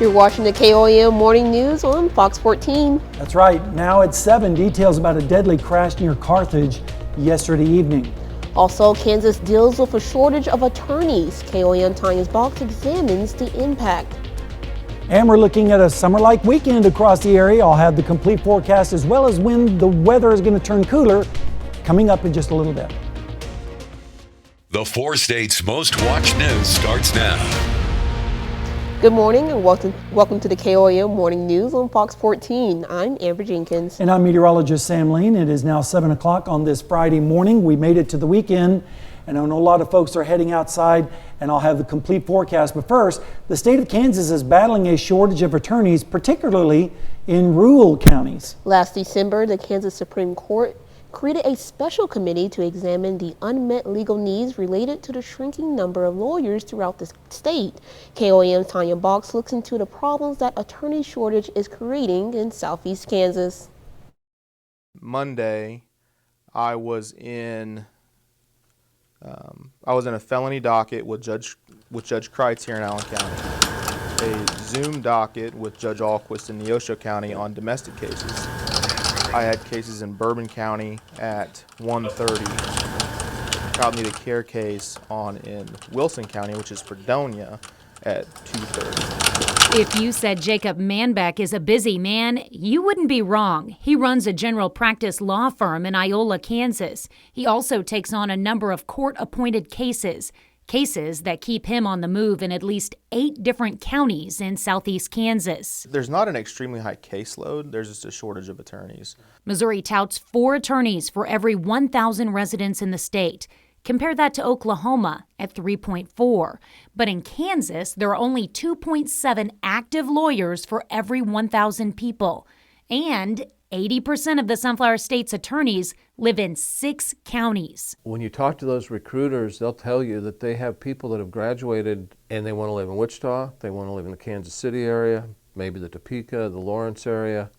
You're watching the KOAM Morning News on Fox 14. That's right. Now at 7, details about a deadly crash near Carthage yesterday evening. Also, Kansas deals with a shortage of attorneys. KOAM Tanya's Box examines the impact. And we're looking at a summer-like weekend across the area. I'll have the complete forecast as well as when the weather is going to turn cooler coming up in just a little bit. The 4 states' most watched news starts now. Good morning and welcome to the KOAM Morning News on Fox 14. I'm Amber Jenkins. And I'm meteorologist Sam Lane. It is now 7 o'clock on this Friday morning. We made it to the weekend, and I know a lot of folks are heading outside, and I'll have the complete forecast. But first, the state of Kansas is battling a shortage of attorneys, particularly in rural counties. Last December, the Kansas Supreme Court created a special committee to examine the unmet legal needs related to the shrinking number of lawyers throughout the state. KOAM's Tanya Box looks into the problems that attorney shortage is creating in southeast Kansas. Monday, I was in a felony docket with Judge Kreitz here in Allen County, a Zoom docket with Judge Alquist in Neosho County on domestic cases. I had cases in Bourbon County at 1:30, child needed care case in Wilson County, which is Fredonia, at 2:30. If you said Jacob Manbeck is a busy man, you wouldn't be wrong. He runs a general practice law firm in Iola, Kansas. He also takes on a number of court-appointed cases that keep him on the move in at least 8 different counties in southeast Kansas. There's not an extremely high caseload, there's just a shortage of attorneys. Missouri touts 4 attorneys for every 1,000 residents in the state. Compare that to Oklahoma at 3.4. But in Kansas, there are only 2.7 active lawyers for every 1,000 people. And 80% of the Sunflower State's attorneys live in 6 counties. When you talk to those recruiters, they'll tell you that they have people that have graduated and they want to live in Wichita, they want to live in the Kansas City area, maybe the Topeka, the Lawrence area.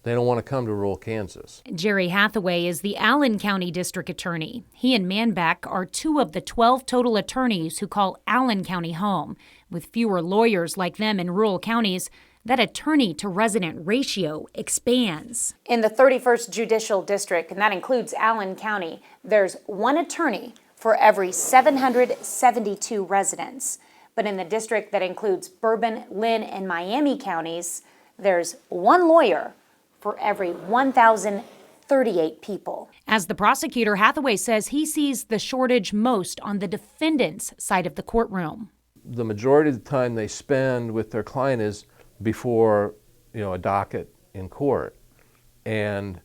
They don't want to come to rural Kansas. Jerry Hathaway is the Allen County District Attorney. He and Manbeck are 2 of the 12 total attorneys who call Allen County home. With fewer lawyers like them in rural counties, that attorney-to-resident ratio expands. In the 31st Judicial District, and that includes Allen County, there's 1 attorney for every 772 residents. But in the district that includes Bourbon, Lynn, and Miami counties, there's 1 lawyer for every 1,038 people. As the prosecutor, Hathaway says he sees the shortage most on the defendant's side of the courtroom. The majority of the time they spend with their client is before, a docket in court. And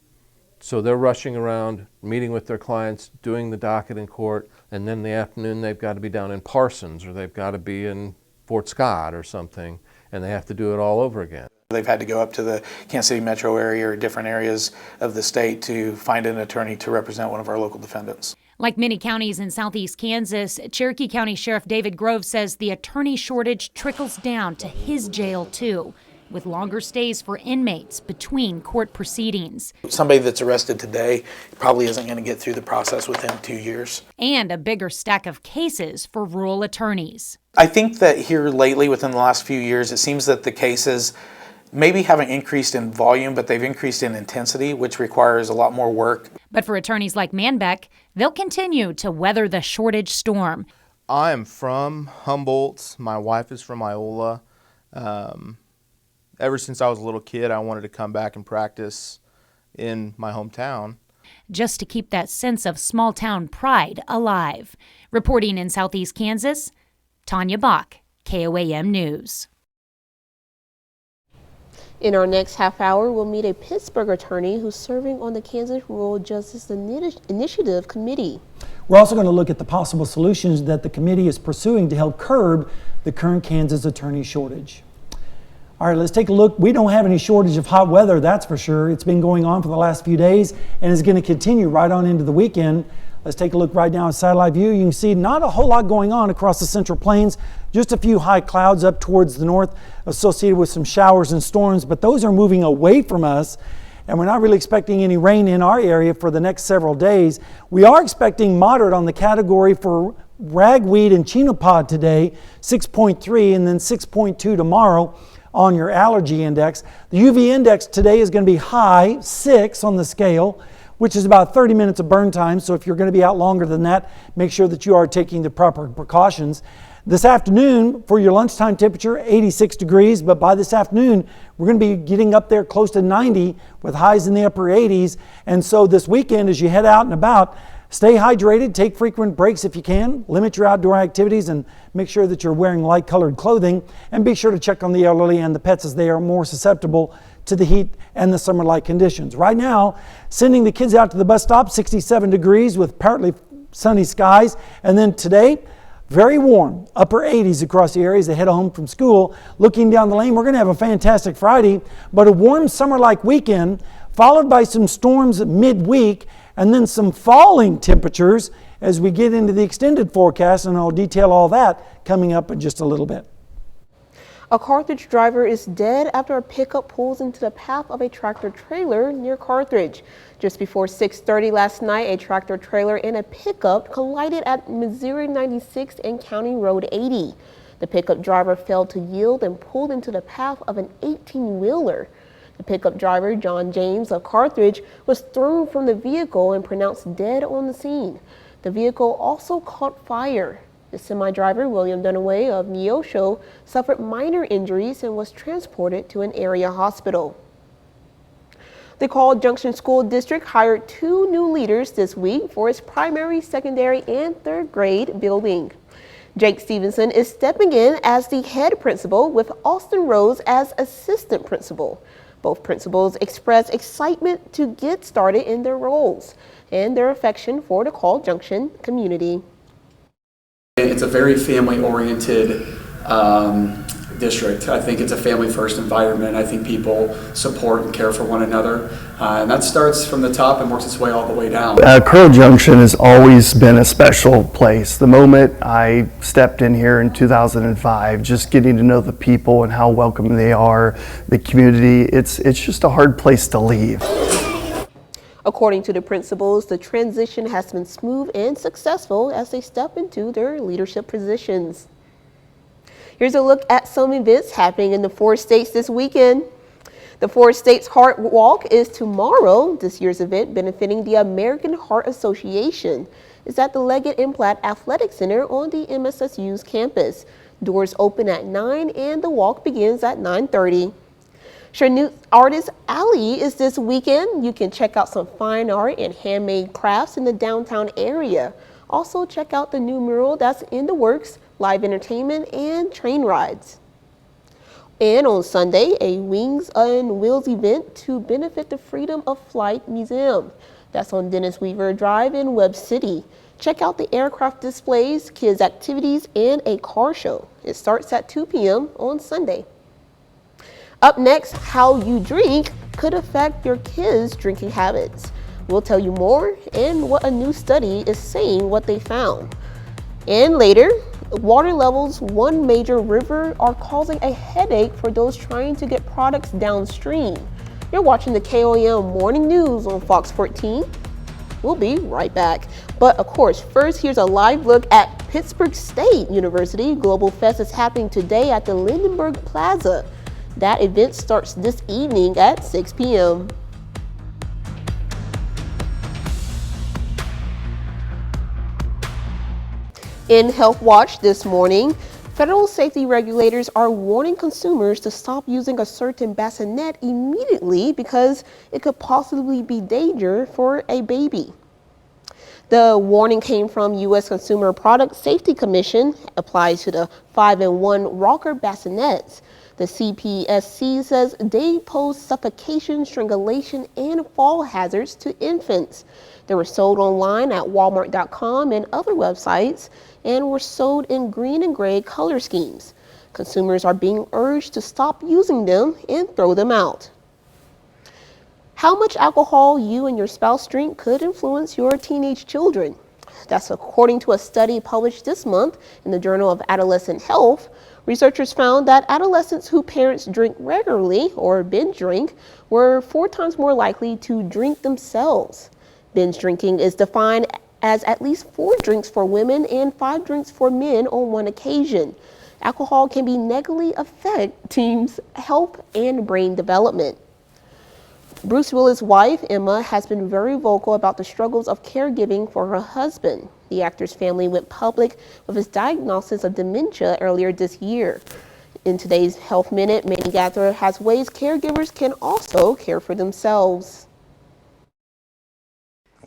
so they're rushing around, meeting with their clients, doing the docket in court, and then in the afternoon they've got to be down in Parsons or they've got to be in Fort Scott or something, and they have to do it all over again. They've had to go up to the Kansas City metro area or different areas of the state to find an attorney to represent one of our local defendants. Like many counties in southeast Kansas, Cherokee County Sheriff David Grove says the attorney shortage trickles down to his jail too, with longer stays for inmates between court proceedings. Somebody that's arrested today probably isn't going to get through the process within 2 years. And a bigger stack of cases for rural attorneys. I think that here lately, within the last few years, it seems that the cases maybe haven't increased in volume, but they've increased in intensity, which requires a lot more work. But for attorneys like Manbeck, they'll continue to weather the shortage storm. I am from Humboldt. My wife is from Iola. Ever since I was a little kid, I wanted to come back and practice in my hometown. Just to keep that sense of small-town pride alive. Reporting in southeast Kansas, Tanya Bach, KOAM News. In our next half hour, we'll meet a Pittsburgh attorney who's serving on the Kansas Rural Justice Initiative Committee. We're also going to look at the possible solutions that the committee is pursuing to help curb the current Kansas attorney shortage. All right, let's take a look. We don't have any shortage of hot weather, that's for sure. It's been going on for the last few days and is going to continue right on into the weekend. Let's take a look right now at satellite view. You can see not a whole lot going on across the Central Plains, just a few high clouds up towards the north associated with some showers and storms, but those are moving away from us and we're not really expecting any rain in our area for the next several days. We are expecting moderate on the category for ragweed and chenopod today, 6.3, and then 6.2 tomorrow on your allergy index. The UV index today is going to be high, 6 on the scale, which is about 30 minutes of burn time. So if you're going to be out longer than that, make sure that you are taking the proper precautions. This afternoon, for your lunchtime temperature, 86 degrees, but by this afternoon, we're going to be getting up there close to 90 with highs in the upper 80s. And so this weekend, as you head out and about, stay hydrated, take frequent breaks if you can, limit your outdoor activities, and make sure that you're wearing light-colored clothing. And be sure to check on the elderly and the pets, as they are more susceptible to the heat and the summer-like conditions. Right now, sending the kids out to the bus stop, 67 degrees with partly sunny skies. And then today, very warm, upper 80s across the area as they head home from school. Looking down the lane, we're going to have a fantastic Friday, but a warm summer-like weekend, followed by some storms midweek, and then some falling temperatures as we get into the extended forecast, and I'll detail all that coming up in just a little bit. A Carthage driver is dead after a pickup pulls into the path of a tractor trailer near Carthage. Just before 6:30 last night, a tractor trailer and a pickup collided at Missouri 96 and County Road 80. The pickup driver failed to yield and pulled into the path of an 18-wheeler. The pickup driver, John James of Carthage, was thrown from the vehicle and pronounced dead on the scene. The vehicle also caught fire. The semi-driver, William Dunaway of Neosho, suffered minor injuries and was transported to an area hospital. The Call Junction School District hired 2 new leaders this week for its primary, secondary, and 3rd grade building. Jake Stevenson is stepping in as the head principal with Austin Rose as assistant principal. Both principals expressed excitement to get started in their roles and their affection for the Call Junction community. It's a very family-oriented district. I think it's a family-first environment. I think people support and care for one another, and that starts from the top and works its way all the way down. Crow Junction has always been a special place. The moment I stepped in here in 2005, just getting to know the people and how welcoming they are, the community, it's just a hard place to leave. According to the principals, the transition has been smooth and successful as they step into their leadership positions. Here's a look at some events happening in the 4 states this weekend. The 4 States Heart Walk is tomorrow. This year's event, benefiting the American Heart Association, is at the Leggett and Platt Athletic Center on the MSSU's campus. Doors open at 9 and the walk begins at 9:30. Chanute Artist Alley is this weekend. You can check out some fine art and handmade crafts in the downtown area. Also check out the new mural that's in the works, live entertainment, and train rides. And on Sunday, a Wings on Wheels event to benefit the Freedom of Flight Museum. That's on Dennis Weaver Drive in Webb City. Check out the aircraft displays, kids activities, and a car show. It starts at 2 p.m. on Sunday. Up next, how you drink could affect your kids' drinking habits. We'll tell you more and what a new study is saying what they found. And later, water levels one major river are causing a headache for those trying to get products downstream. You're watching the KOAM Morning News on Fox 14. We'll be right back. But of course, first, here's a live look at Pittsburgh State University. Global Fest is happening today at the Lindenberg Plaza. That event starts this evening at 6 p.m. In Health Watch this morning, federal safety regulators are warning consumers to stop using a certain bassinet immediately because it could possibly be danger for a baby. The warning came from U.S. Consumer Product Safety Commission, applies to the 5-in-1 rocker bassinets. The CPSC says they pose suffocation, strangulation, and fall hazards to infants. They were sold online at Walmart.com and other websites and were sold in green and gray color schemes. Consumers are being urged to stop using them and throw them out. How much alcohol you and your spouse drink could influence your teenage children. That's according to a study published this month in the Journal of Adolescent Health. Researchers found that adolescents whose parents drink regularly or binge drink were 4 times more likely to drink themselves. Binge drinking is defined as at least 4 drinks for women and 5 drinks for men on one occasion. Alcohol can be negatively affect teens' health and brain development. Bruce Willis' wife, Emma, has been very vocal about the struggles of caregiving for her husband. The actor's family went public with his diagnosis of dementia earlier this year. In today's Health Minute, Manny Gatherer has ways caregivers can also care for themselves.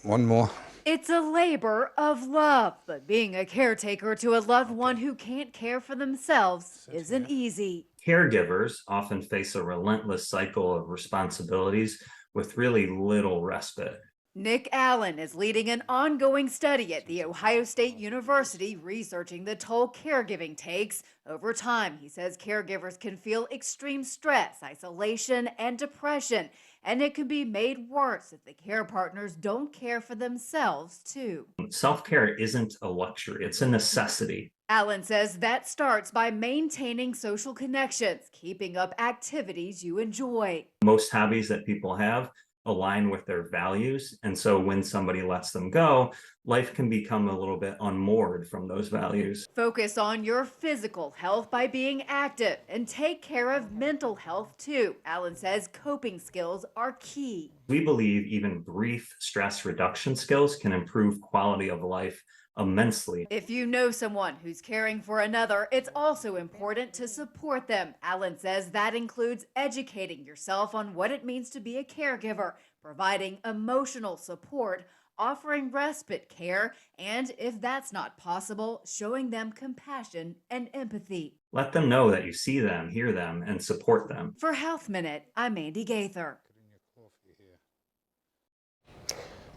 One more. It's a labor of love, but being a caretaker to a loved one who can't care for themselves isn't easy. Caregivers often face a relentless cycle of responsibilities with really little respite. Nick Allen is leading an ongoing study at The Ohio State University researching the toll caregiving takes. Over time, he says caregivers can feel extreme stress, isolation, and depression, and it can be made worse if the care partners don't care for themselves, too. Self-care isn't a luxury, it's a necessity. Allen says that starts by maintaining social connections, keeping up activities you enjoy. Most hobbies that people have align with their values, and so when somebody lets them go, life can become a little bit unmoored from those values. Focus on your physical health by being active and take care of mental health too. Allen says coping skills are key. We believe even brief stress reduction skills can improve quality of life immensely. If you know someone who's caring for another, it's also important to support them. Allen says that includes educating yourself on what it means to be a caregiver, providing emotional support, offering respite care, and if that's not possible, showing them compassion and empathy. Let them know that you see them, hear them, and support them. For Health Minute, I'm Mandy Gaither.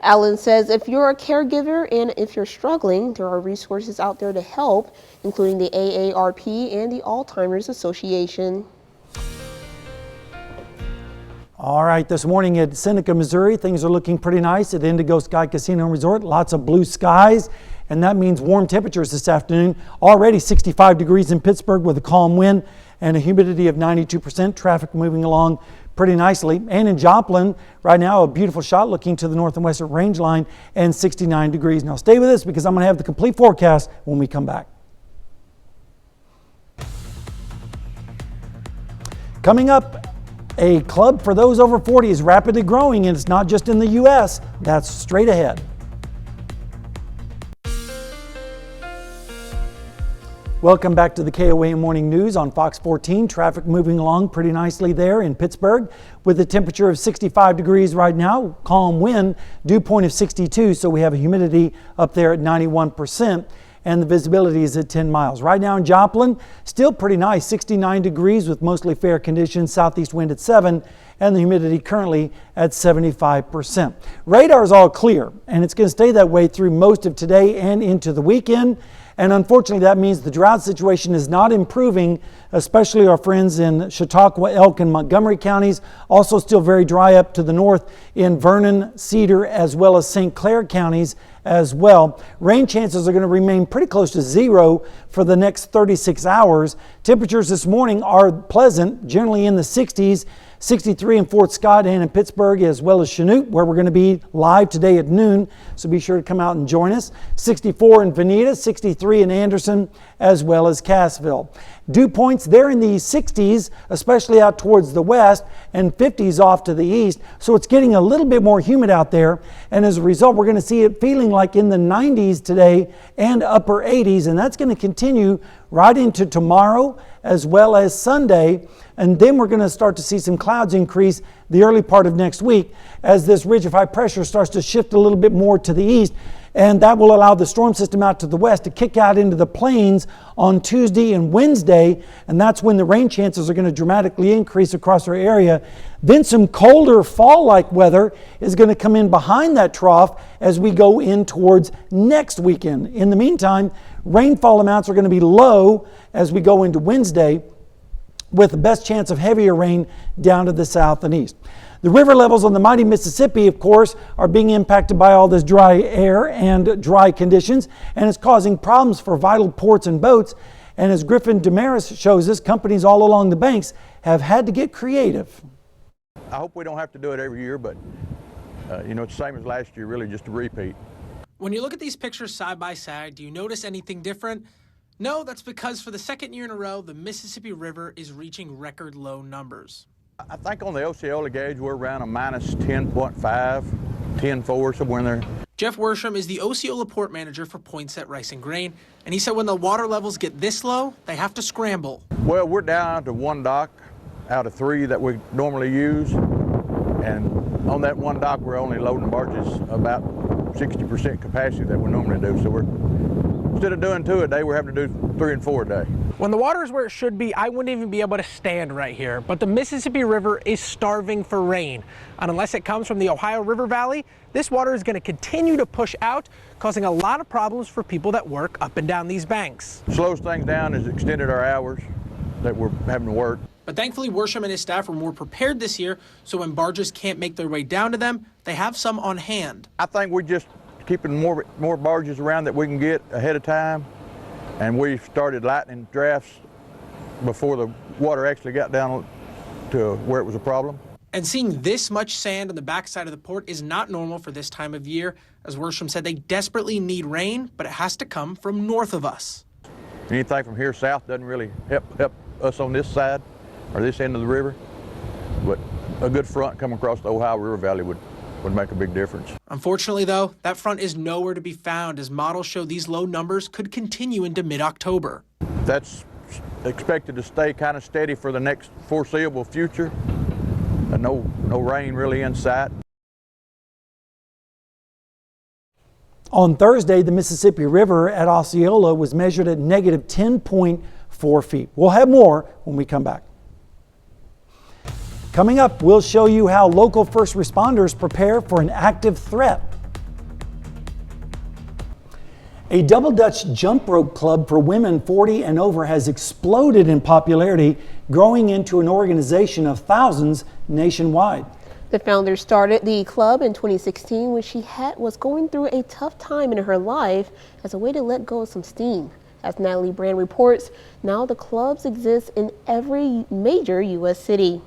Allen says if you're a caregiver and if you're struggling, there are resources out there to help, including the AARP and the Alzheimer's Association. All right, this morning at Seneca, Missouri, things are looking pretty nice at Indigo Sky Casino and Resort. Lots of blue skies, and that means warm temperatures this afternoon. Already 65 degrees in Pittsburgh with a calm wind and a humidity of 92%. Traffic moving along pretty nicely. And in Joplin, right now, a beautiful shot looking to the north and western range line and 69 degrees. Now stay with us because I'm going to have the complete forecast when we come back. Coming up, a club for those over 40 is rapidly growing, and it's not just in the U.S. That's straight ahead. Welcome back to the KOAM Morning News on Fox 14. Traffic moving along pretty nicely there in Pittsburgh with a temperature of 65 degrees right now, calm wind, dew point of 62, so we have a humidity up there at 91%, and the visibility is at 10 miles. Right now in Joplin, still pretty nice, 69 degrees with mostly fair conditions, southeast wind at 7, and the humidity currently at 75%. Radar is all clear, and it's going to stay that way through most of today and into the weekend. And unfortunately, that means the drought situation is not improving, especially our friends in Chautauqua, Elk, and Montgomery counties. Also still very dry up to the north in Vernon, Cedar, as well as St. Clair counties as well. Rain chances are going to remain pretty close to zero for the next 36 hours. Temperatures this morning are pleasant, generally in the 60s. 63 in Fort Scott and in Pittsburgh, as well as Chanute, where we're going to be live today at noon, so be sure to come out and join us. 64 in Veneta, 63 in Anderson, as well as Cassville. Dew points there in the 60s, especially out towards the west, and 50s off to the east, so it's getting a little bit more humid out there, and as a result, we're going to see it feeling like in the 90s today and upper 80s, and that's going to continue right into tomorrow as well as Sunday. And then we're going to start to see some clouds increase the early part of next week as this ridge of high pressure starts to shift a little bit more to the east. And that will allow the storm system out to the west to kick out into the plains on Tuesday and Wednesday. And that's when the rain chances are going to dramatically increase across our area. Then some colder fall-like weather is going to come in behind that trough as we go in towards next weekend. In the meantime, rainfall amounts are going to be low as we go into Wednesday, with the best chance of heavier rain down to the south and east. The river levels on the mighty Mississippi, of course, are being impacted by all this dry air and dry conditions, and it's causing problems for vital ports and boats. And as Griffin Damaris shows us, companies all along the banks have had to get creative. I hope we don't have to do it every year, but it's the same as last year, really just a repeat. When you look at these pictures side by side, do you notice anything different? No, that's because for the second year in a row, the Mississippi River is reaching record low numbers. I think on the Osceola gauge, we're around a minus 10.5, 10.4, somewhere in there. Jeff Worsham is the Osceola port manager for Poinsett Rice and Grain, and he said when the water levels get this low, they have to scramble. Well, we're down to one dock out of 3 that we normally use, and on that one dock, we're only loading barges about 60% capacity that we normally do. So instead of doing 2 a day, we're having to do 3 and 4 a day. When the water is where it should be, I wouldn't even be able to stand right here. But the Mississippi River is starving for rain. And unless it comes from the Ohio River Valley, this water is going to continue to push out, causing a lot of problems for people that work up and down these banks. Slows things down has extended our hours that we're having to work. But thankfully, Worsham and his staff were more prepared this year, so when barges can't make their way down to them, they have some on hand. I think we're just keeping more barges around that we can get ahead of time, and we started lightening drafts before the water actually got down to where it was a problem. And seeing this much sand on the backside of the port is not normal for this time of year. As Worsham said, they desperately need rain, but it has to come from north of us. Anything from here south doesn't really help us on this side or this end of the river, but a good front coming across the Ohio River Valley would make a big difference. Unfortunately, though, that front is nowhere to be found as models show these low numbers could continue into mid-October. That's expected to stay kind of steady for the next foreseeable future. And no rain really in sight. On Thursday, the Mississippi River at Osceola was measured at negative 10.4 feet. We'll have more when we come back. Coming up, we'll show you how local first responders prepare for an active threat. A double Dutch jump rope club for women 40 and over has exploded in popularity, growing into an organization of thousands nationwide. The founder started the club in 2016 when she was going through a tough time in her life as a way to let go of some steam. As Natalie Brand reports, now the clubs exist in every major U.S. city.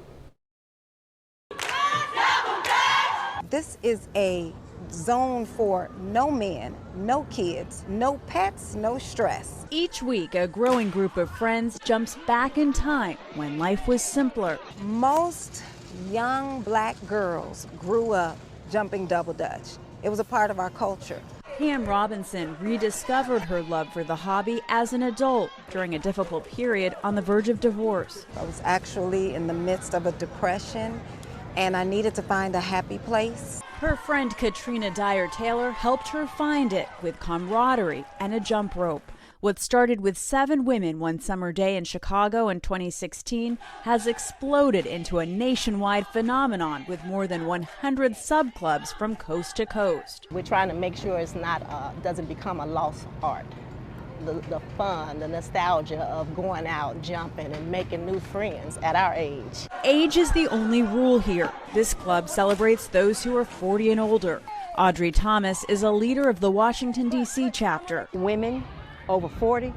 This is a zone for no men, no kids, no pets, no stress. Each week, a growing group of friends jumps back in time when life was simpler. Most young black girls grew up jumping double Dutch. It was a part of our culture. Pam Robinson rediscovered her love for the hobby as an adult during a difficult period on the verge of divorce. I was actually in the midst of a depression, and I needed to find a happy place. Her friend Katrina Dyer Taylor helped her find it with camaraderie and a jump rope. What started with 7 women one summer day in Chicago in 2016 has exploded into a nationwide phenomenon with more than 100 sub-clubs from coast to coast. We're trying to make sure it's not doesn't become a lost art. The fun, the nostalgia of going out, jumping, and making new friends at our age. Age is the only rule here. This club celebrates those who are 40 and older. Audrey Thomas is a leader of the Washington, D.C. chapter. Women over 40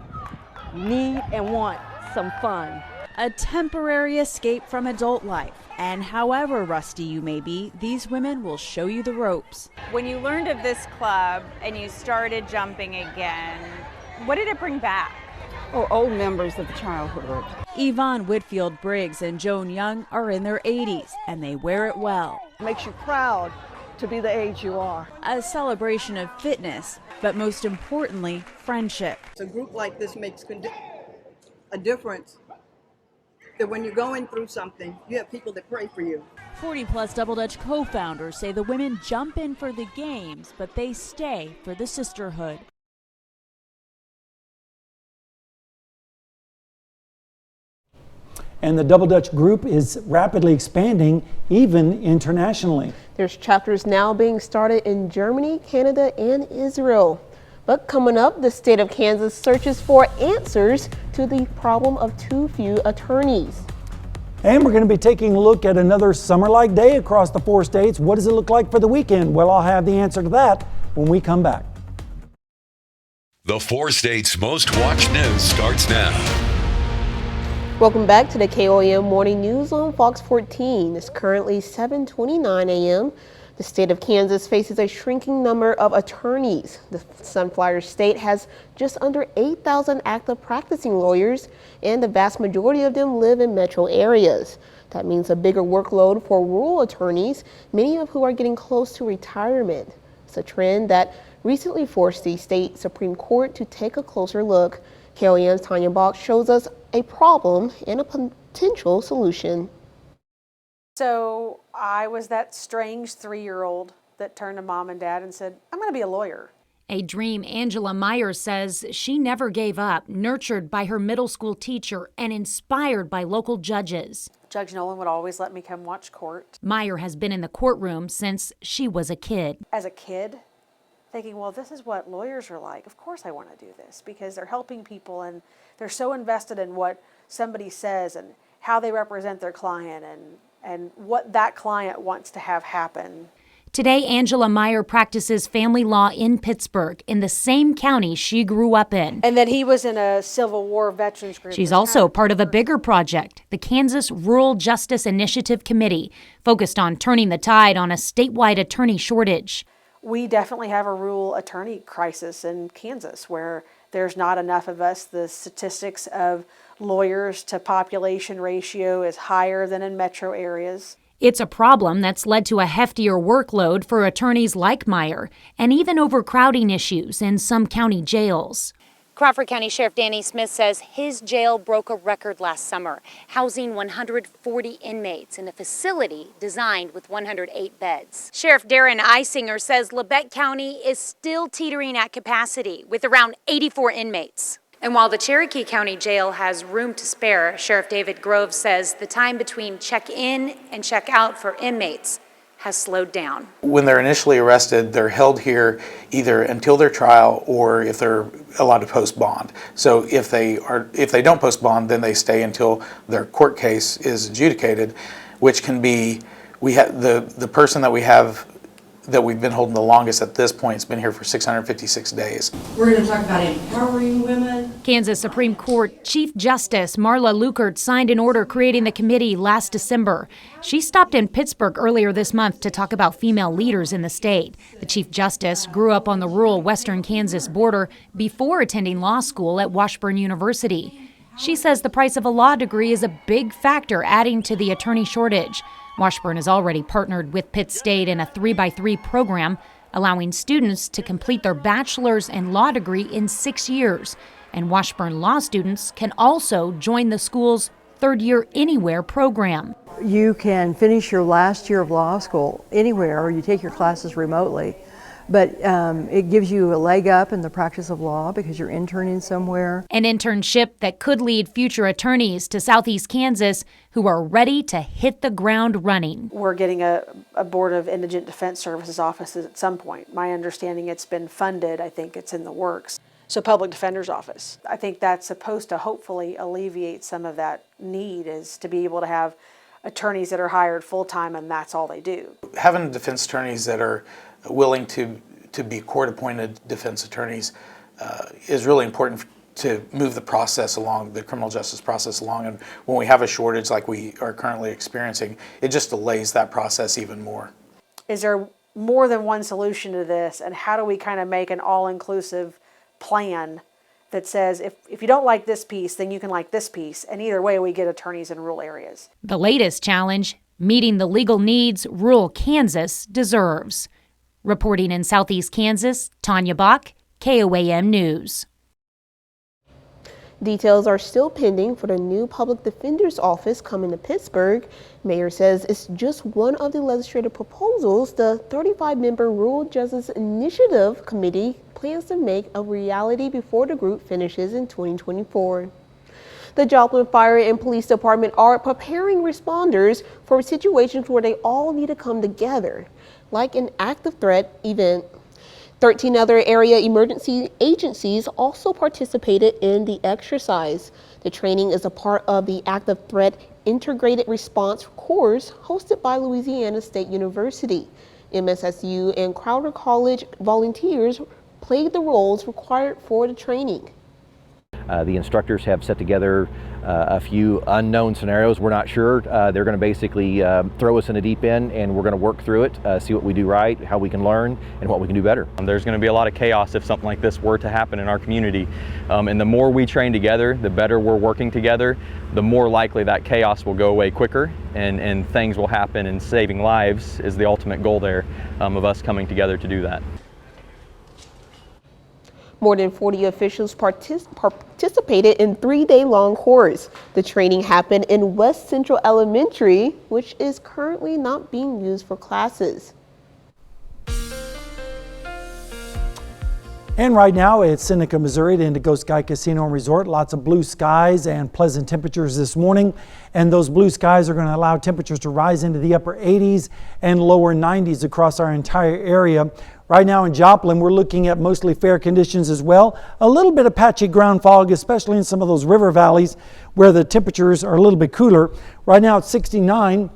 need and want some fun. A temporary escape from adult life. And however rusty you may be, these women will show you the ropes. When you learned of this club and you started jumping again, what did it bring back? Oh, old members of childhood. Yvonne Whitfield Briggs and Joan Young are in their 80s, and they wear it well. Makes you proud to be the age you are. A celebration of fitness, but most importantly, friendship. A group like this makes a difference. That when you're going through something, you have people that pray for you. 40-plus Double Dutch co-founders say the women jump in for the games, but they stay for the sisterhood. And the Double Dutch group is rapidly expanding, even internationally. There's chapters now being started in Germany, Canada, and Israel. But coming up, the state of Kansas searches for answers to the problem of too few attorneys. And we're going to be taking a look at another summer-like day across the 4 states. What does it look like for the weekend? Well, I'll have the answer to that when we come back. The 4 states' most watched news starts now. Welcome back to the KOAM Morning News on Fox 14. It's currently 7:29 a.m. The state of Kansas faces a shrinking number of attorneys. The Sunflower State has just under 8,000 active practicing lawyers, and the vast majority of them live in metro areas. That means a bigger workload for rural attorneys, many of who are getting close to retirement. It's a trend that recently forced the state Supreme Court to take a closer look. KOAM's Tanya Bach shows us a problem and a potential solution. So I was that strange 3-year-old that turned to mom and dad and said, I'm going to be a lawyer. A dream Angela Meyer says she never gave up, nurtured by her middle school teacher and inspired by local judges. Judge Nolan would always let me come watch court. Meyer has been in the courtroom since she was a kid. As a kid, thinking, well, this is what lawyers are like. Of course I want to do this because they're helping people and they're so invested in what somebody says and how they represent their client and what that client wants to have happen. Today, Angela Meyer practices family law in Pittsburgh, in the same county she grew up in. And then he was in a Civil War veterans group. She's also part of a bigger project, the Kansas Rural Justice Initiative Committee, focused on turning the tide on a statewide attorney shortage. We definitely have a rural attorney crisis in Kansas where there's not enough of us. The statistics of lawyers to population ratio is higher than in metro areas. It's a problem that's led to a heftier workload for attorneys like Meyer, and even overcrowding issues in some county jails. Crawford County Sheriff Danny Smith says his jail broke a record last summer, housing 140 inmates in a facility designed with 108 beds. Sheriff Darren Eisinger says Labette County is still teetering at capacity with around 84 inmates. And while the Cherokee County Jail has room to spare, Sheriff David Grove says the time between check-in and check-out for inmates has slowed down. When they're initially arrested, they're held here either until their trial or if they're allowed to post bond. So if they don't post bond, then they stay until their court case is adjudicated, which can be, we have the person that we've been holding the longest at this point has been here for 656 days. We're going to talk about empowering women. Kansas Supreme Court Chief Justice Marla Lukert signed an order creating the committee last December. She stopped in Pittsburgh earlier this month to talk about female leaders in the state. The Chief Justice grew up on the rural western Kansas border before attending law school at Washburn University. She says the price of a law degree is a big factor adding to the attorney shortage. Washburn has already partnered with Pitt State in a 3x3 program, allowing students to complete their bachelor's and law degree in 6 years. And Washburn law students can also join the school's Third Year Anywhere program. You can finish your last year of law school anywhere, or you take your classes remotely. But it gives you a leg up in the practice of law because you're interning somewhere. An internship that could lead future attorneys to Southeast Kansas who are ready to hit the ground running. We're getting a Board of Indigent Defense Services offices at some point. My understanding, it's been funded. I think it's in the works. So Public Defender's Office. I think that's supposed to hopefully alleviate some of that need, is to be able to have attorneys that are hired full-time and that's all they do. Having defense attorneys that are willing to be court-appointed defense attorneys is really important to move the process along, the criminal justice process along. And when we have a shortage like we are currently experiencing, it just delays that process even more. Is there more than one solution to this, and how do we kind of make an all-inclusive plan that says if you don't like this piece, then you can like this piece, and either way we get attorneys in rural areas? The latest challenge, meeting the legal needs rural Kansas deserves. Reporting in Southeast Kansas, Tanya Bach, KOAM News. Details are still pending for the new public defender's office coming to Pittsburgh. Mayor says it's just one of the legislative proposals the 35-member Rural Justice Initiative Committee plans to make a reality before the group finishes in 2024. The Joplin Fire and Police Department are preparing responders for situations where they all need to come together, like an active threat event. 13 other area emergency agencies also participated in the exercise. The training is a part of the Active Threat Integrated Response course hosted by Louisiana State University. MSSU and Crowder College volunteers played the roles required for the training. The instructors have set together a few unknown scenarios. We're not sure. They're going to basically throw us in the deep end, and we're going to work through it, see what we do right, how we can learn, and what we can do better. There's going to be a lot of chaos if something like this were to happen in our community. And the more we train together, the better we're working together, the more likely that chaos will go away quicker and things will happen, and saving lives is the ultimate goal there of us coming together to do that. More than 40 officials participated in 3-day-long course. The training happened in West Central Elementary, which is currently not being used for classes. And right now it's Seneca, Missouri, at Indigo Sky Casino and Resort. Lots of blue skies and pleasant temperatures this morning. And those blue skies are going to allow temperatures to rise into the upper 80s and lower 90s across our entire area. Right now in Joplin, we're looking at mostly fair conditions as well. A little bit of patchy ground fog, especially in some of those river valleys where the temperatures are a little bit cooler. Right now it's 69.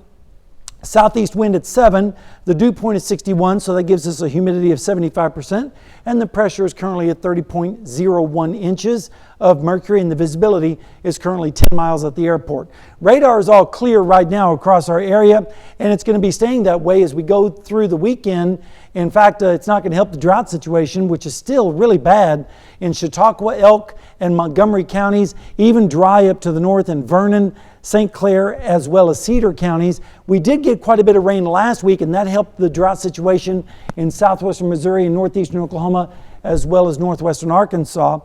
Southeast wind at 7, the dew point is 61, so that gives us a humidity of 75%, and the pressure is currently at 30.01 inches of mercury, and the visibility is currently 10 miles at the airport. Radar is all clear right now across our area, and it's going to be staying that way as we go through the weekend. In fact, it's not going to help the drought situation, which is still really bad in Chautauqua, Elk, and Montgomery counties, even dry up to the north in Vernon, St. Clair, as well as Cedar counties. We did get quite a bit of rain last week, and that helped the drought situation in southwestern Missouri and northeastern Oklahoma, as well as northwestern Arkansas.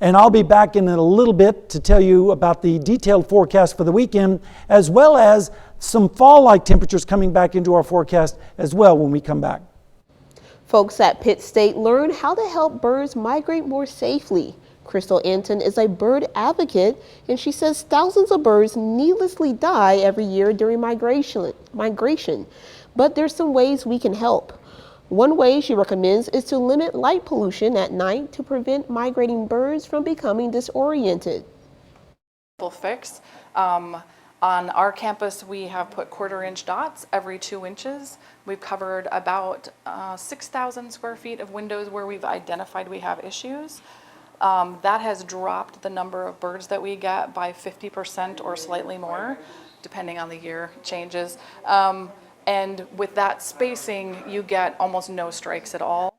And I'll be back in a little bit to tell you about the detailed forecast for the weekend, as well as some fall-like temperatures coming back into our forecast as well when we come back. Folks at Pitt State learned how to help birds migrate more safely. Crystal Anton is a bird advocate, and she says thousands of birds needlessly die every year during migration. But there's some ways we can help. One way she recommends is to limit light pollution at night to prevent migrating birds from becoming disoriented. Fix. On our campus, we have put 1/4-inch dots every 2 inches. We've covered about 6,000 square feet of windows where we've identified we have issues. That has dropped the number of birds that we get by 50% or slightly more, depending on the year changes. And with that spacing, you get almost no strikes at all.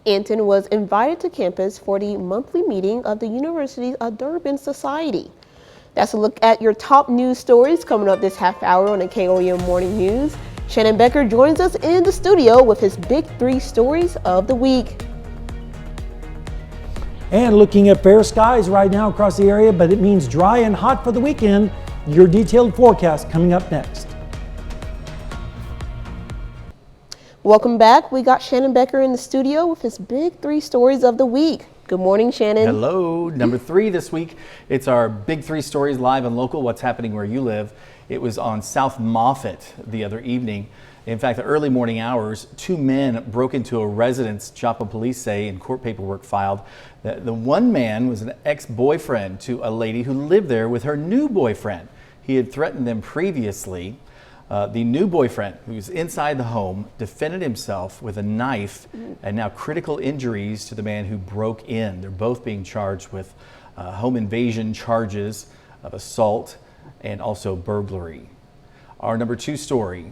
Anton was invited to campus for the monthly meeting of the University's Durban Society. That's a look at your top news stories coming up this half hour on the KOAM Morning News. Shannon Becker joins us in the studio with his big 3 stories of the week. And looking at fair skies right now across the area, but it means dry and hot for the weekend. Your detailed forecast coming up next. Welcome back. We got Shannon Becker in the studio with his big 3 stories of the week. Good morning, Shannon. Hello. Number 3 this week. It's our big 3 stories live and local. What's happening where you live. It was on South Moffett the other evening. In fact, the early morning hours, 2 men broke into a residence, Joplin police say, and court paperwork filed. The one man was an ex-boyfriend to a lady who lived there with her new boyfriend. He had threatened them previously. The new boyfriend, who's inside the home, defended himself with a knife, and now critical injuries to the man who broke in. They're both being charged with home invasion charges of assault and also burglary. Our number 2 story,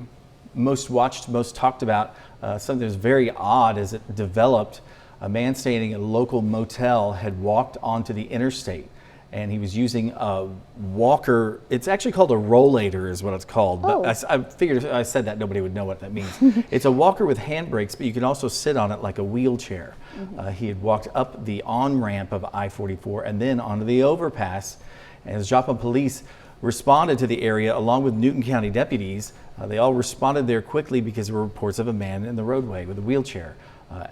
most watched, most talked about, something that was very odd as it developed. A man staying at a local motel had walked onto the interstate, and he was using a walker. It's actually called a rollator is what it's called. But I figured if I said that, nobody would know what that means. It's a walker with handbrakes, but you can also sit on it like a wheelchair. He had walked up the on-ramp of I-44 and then onto the overpass. And as Joplin police responded to the area along with Newton County deputies, they all responded there quickly because there were reports of a man in the roadway with a wheelchair.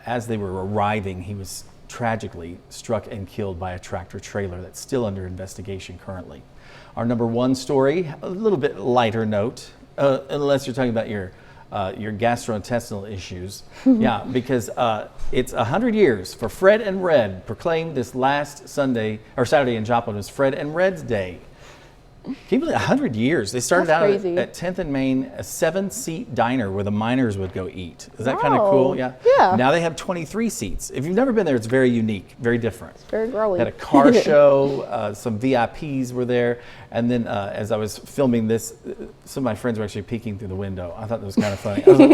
As they were arriving, he was tragically struck and killed by a tractor trailer that's still under investigation currently. Our number 1 story, a little bit lighter note, unless you're talking about your gastrointestinal issues. Yeah, because it's 100 years for Fred and Red, proclaimed this last Saturday in Joplin was Fred and Red's Day. Can you believe 100 years? They started That's out crazy. at 10th and Main, a 7-seat diner where the miners would go eat. Is that kind of Wow. cool? Yeah. Yeah. Now they have 23 seats. If you've never been there, it's very unique, very different. It's very growing. Had a car show, some VIPs were there, and then as I was filming this, some of my friends were actually peeking through the window. I thought that was kind of funny. I was like,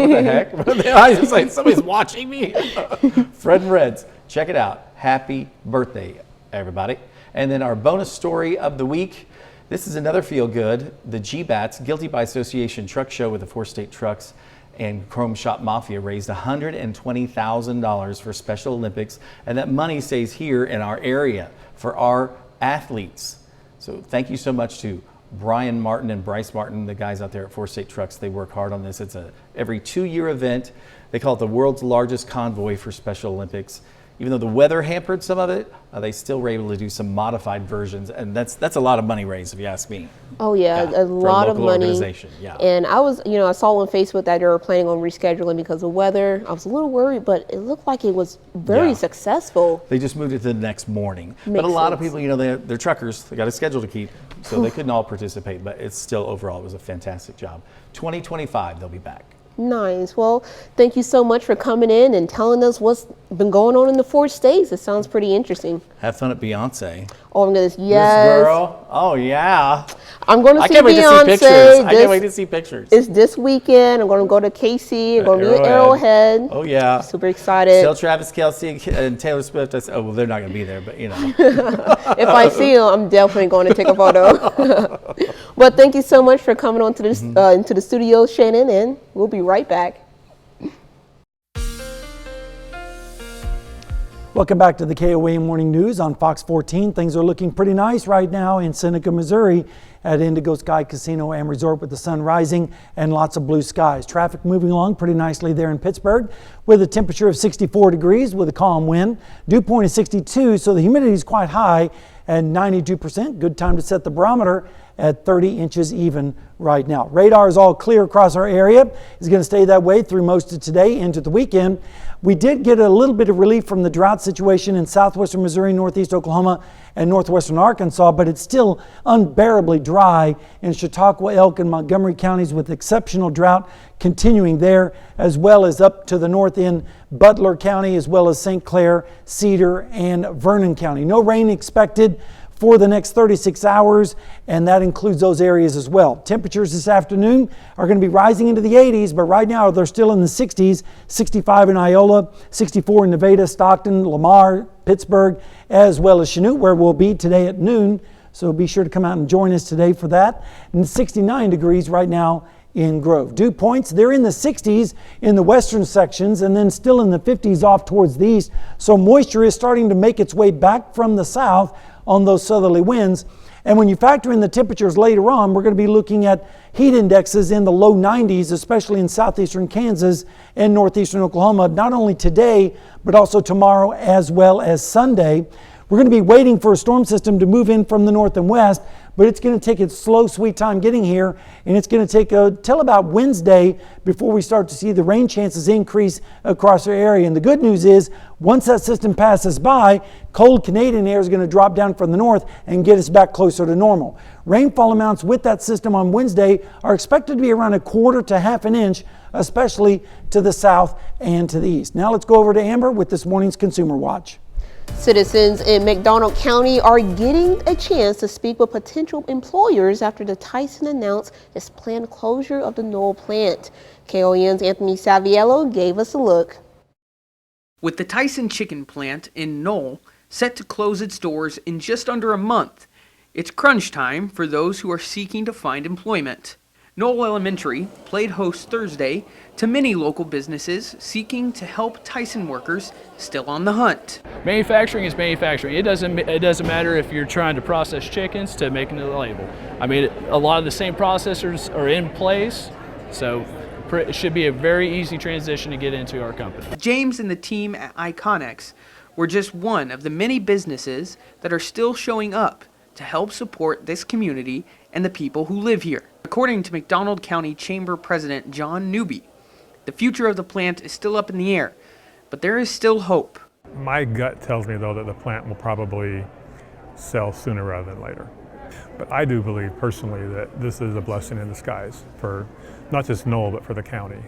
what the heck? I was just like, somebody's watching me. Fred and Reds, check it out. Happy birthday, everybody. And then our bonus story of the week. This is another feel-good. The G-Bats, Guilty by Association truck show with the 4 state trucks and Chrome Shop Mafia raised $120,000 for Special Olympics, and that money stays here in our area for our athletes. So thank you so much to Brian Martin and Bryce Martin, the guys out there at 4 State Trucks. They work hard on this. It's a every 2-year event. They call it the world's largest convoy for Special Olympics. Even though the weather hampered some of it, they still were able to do some modified versions, and that's a lot of money raised, if you ask me. Oh yeah, a lot of money. Organization. Yeah. And I was, I saw on Facebook that they were planning on rescheduling because of weather. I was a little worried, but it looked like it was very successful. They just moved it to the next morning. But Makes a lot of sense. people, they're truckers. They got a schedule to keep, so they couldn't all participate. But it's still overall, it was a fantastic job. 2025, they'll be back. Nice. Well, thank you so much for coming in and telling us what's been going on in the 4 states. It sounds pretty interesting. Have fun at Beyonce. Oh, I'm gonna, yes. This girl. Oh yeah. I'm going to see I can't wait Beyonce. to see pictures. I can't wait to see pictures. It's this weekend. I'm going to go to KC. I'm going to be at Arrowhead. Oh yeah. Super excited. Tell Travis Kelce and Taylor Swift. I said, oh well, they're not going to be there, but If I see them, I'm definitely going to take a photo. But thank you so much for coming on to this into the studio, Shannon, and we'll be right back. Welcome back to the KOAM Morning News on Fox 14. Things are looking pretty nice right now in Seneca, Missouri at Indigo Sky Casino and Resort with the sun rising and lots of blue skies. Traffic moving along pretty nicely there in Pittsburgh with a temperature of 64 degrees with a calm wind. Dew point is 62, so the humidity is quite high at 92%. Good time to set the barometer at 30 inches even right now. Radar is all clear across our area. It's going to stay that way through most of today into the weekend. We did get a little bit of relief from the drought situation in southwestern Missouri, northeast Oklahoma, and northwestern Arkansas, but it's still unbearably dry in Chautauqua, Elk, and Montgomery counties with exceptional drought continuing there, as well as up to the north in Butler County, as well as St. Clair, Cedar, and Vernon County. No rain expected for the next 36 hours, and that includes those areas as well. Temperatures this afternoon are going to be rising into the 80s, but right now they're still in the 60s, 65 in Iola, 64 in Nevada, Stockton, Lamar, Pittsburgh, as well as Chanute, where we'll be today at noon. So be sure to come out and join us today for that. And 69 degrees right now in Grove. Dew points, they're in the 60s in the western sections and then still in the 50s off towards the east. So moisture is starting to make its way back from the south on those southerly winds. And when you factor in the temperatures later on, we're going to be looking at heat indexes in the low 90s, especially in southeastern Kansas and northeastern Oklahoma, not only today, but also tomorrow as well as Sunday. We're going to be waiting for a storm system to move in from the north and west, but it's going to take its slow, sweet time getting here, and it's going to take till about Wednesday before we start to see the rain chances increase across our area. And the good news is, once that system passes by, cold Canadian air is going to drop down from the north and get us back closer to normal. Rainfall amounts with that system on Wednesday are expected to be around 1/4 to 1/2 inch, especially to the south and to the east. Now let's go over to Amber with this morning's Consumer Watch. Citizens in McDonald County are getting a chance to speak with potential employers after the Tyson announced its planned closure of the Knoll plant. KOAM's Anthony Saviello gave us a look. With the Tyson chicken plant in Knoll set to close its doors in just under a month, it's crunch time for those who are seeking to find employment. Knoll Elementary played host Thursday to many local businesses seeking to help Tyson workers still on the hunt. Manufacturing is manufacturing. It doesn't matter if you're trying to process chickens to making a label. I mean, a lot of the same processors are in place, so it should be a very easy transition to get into our company. James and the team at Iconex were just one of the many businesses that are still showing up to help support this community and the people who live here. According to McDonald County Chamber President John Newby, the future of the plant is still up in the air, but there is still hope. My gut tells me, though, that the plant will probably sell sooner rather than later. But I do believe personally that this is a blessing in disguise for not just Knoll, but for the county.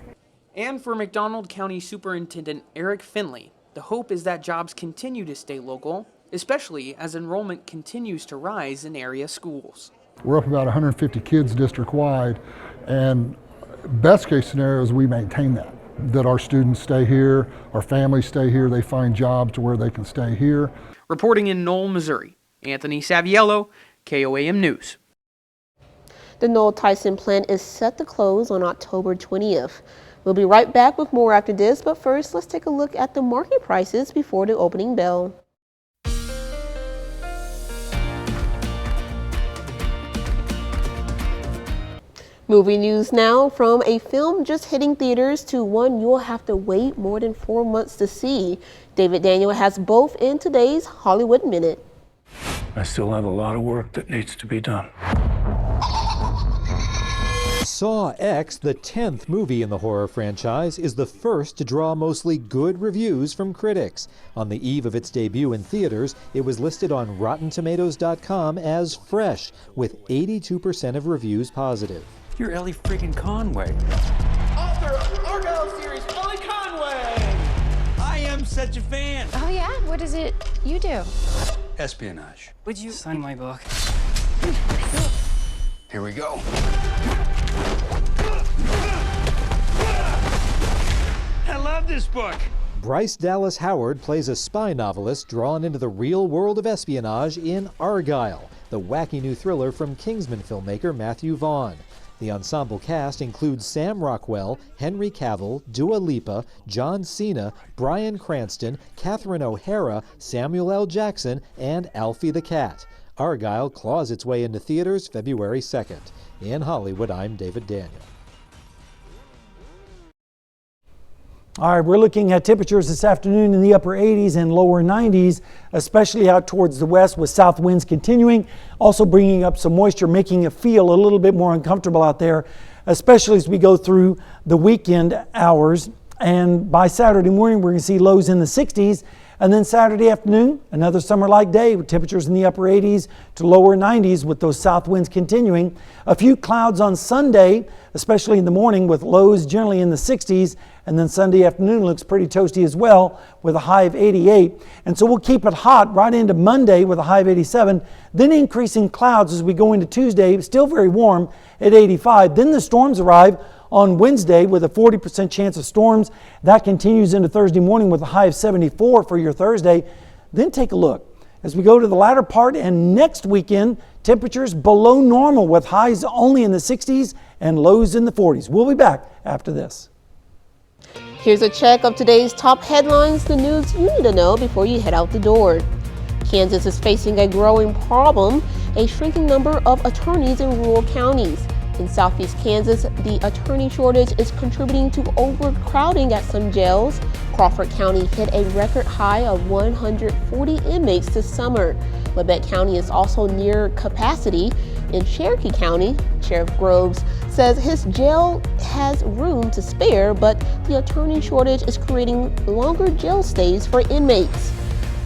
And for McDonald County Superintendent Eric Finley, the hope is that jobs continue to stay local, especially as enrollment continues to rise in area schools. We're up about 150 kids district-wide, and best case scenario is we maintain that our students stay here, our families stay here, they find jobs to where they can stay here. Reporting in Knoll, Missouri, Anthony Saviello, KOAM News. The Knoll Tyson plant is set to close on October 20th. We'll be right back with more after this, but first let's take a look at the market prices before the opening bell. Movie news now, from a film just hitting theaters to one you'll have to wait more than 4 months to see. David Daniel has both in today's Hollywood Minute. I still have a lot of work that needs to be done. Saw X, the 10th movie in the horror franchise, is the first to draw mostly good reviews from critics. On the eve of its debut in theaters, it was listed on RottenTomatoes.com as fresh, with 82% of reviews positive. You're Ellie friggin' Conway. Author of Argyle series, Ellie Conway! I am such a fan. Oh yeah? What is it you do? Espionage. Would you sign my book? Here we go. I love this book. Bryce Dallas Howard plays a spy novelist drawn into the real world of espionage in Argyle, the wacky new thriller from Kingsman filmmaker Matthew Vaughn. The ensemble cast includes Sam Rockwell, Henry Cavill, Dua Lipa, John Cena, Bryan Cranston, Catherine O'Hara, Samuel L. Jackson, and Alfie the Cat. Argyle claws its way into theaters February 2nd. In Hollywood, I'm David Daniel. All right, we're looking at temperatures this afternoon in the upper 80s and lower 90s, especially out towards the west with south winds continuing, also bringing up some moisture, making it feel a little bit more uncomfortable out there, especially as we go through the weekend hours. And by Saturday morning, we're going to see lows in the 60s. And then Saturday afternoon, another summer-like day with temperatures in the upper 80s to lower 90s with those south winds continuing. A few clouds on Sunday, especially in the morning, with lows generally in the 60s. And then Sunday afternoon looks pretty toasty as well with a high of 88. And so we'll keep it hot right into Monday with a high of 87. Then increasing clouds as we go into Tuesday, still very warm at 85. Then the storms arrive on Wednesday with a 40% chance of storms. That continues into Thursday morning with a high of 74 for your Thursday. Then take a look. As we go to the latter part and next weekend, temperatures below normal with highs only in the 60s and lows in the 40s. We'll be back after this. Here's a check of today's top headlines, the news you need to know before you head out the door. Kansas is facing a growing problem, a shrinking number of attorneys in rural counties. In southeast Kansas, the attorney shortage is contributing to overcrowding at some jails. Crawford County hit a record high of 140 inmates this summer. Labette County is also near capacity. In Cherokee County, Sheriff Groves says his jail has room to spare, but the attorney shortage is creating longer jail stays for inmates.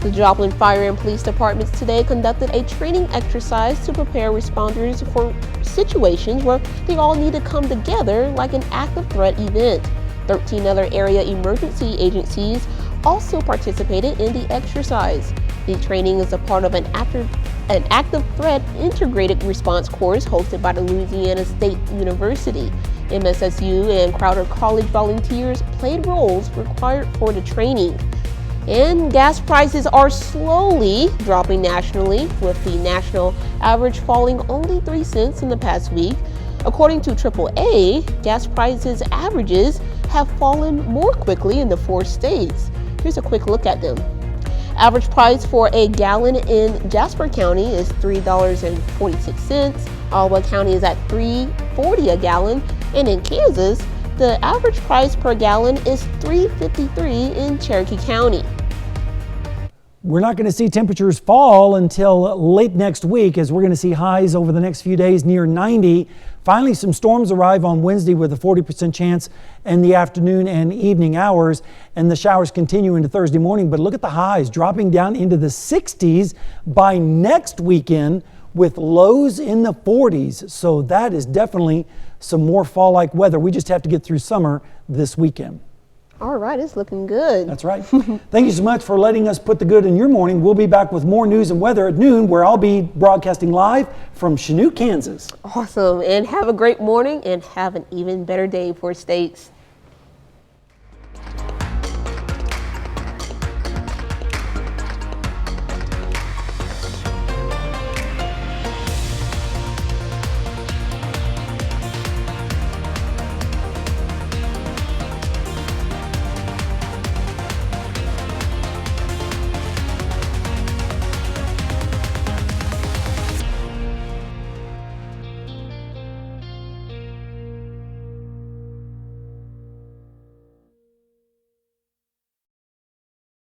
The Joplin Fire and Police Departments today conducted a training exercise to prepare responders for situations where they all need to come together like an active threat event. 13 other area emergency agencies also participated in the exercise. The training is a part of an active threat integrated response course hosted by the Louisiana State University. MSSU and Crowder College volunteers played roles required for the training. And gas prices are slowly dropping nationally, with the national average falling only 3 cents in the past week. According to AAA, gas prices averages have fallen more quickly in the 4 states. Here's a quick look at them. Average price for a gallon in Jasper County is $3.46. Iowa County is at $3.40 a gallon, and in Kansas, the average price per gallon is $3.53 in Cherokee County. We're not going to see temperatures fall until late next week, as we're going to see highs over the next few days near 90. Finally, some storms arrive on Wednesday with a 40% chance in the afternoon and evening hours, and the showers continue into Thursday morning. But look at the highs dropping down into the 60s by next weekend with lows in the 40s. So that is definitely some more fall-like weather. We just have to get through summer this weekend. All right, it's looking good. That's right. Thank you so much for letting us put the good in your morning. We'll be back with more news and weather at noon, where I'll be broadcasting live from Chanute, Kansas. Awesome. And have a great morning and have an even better day, 4 States.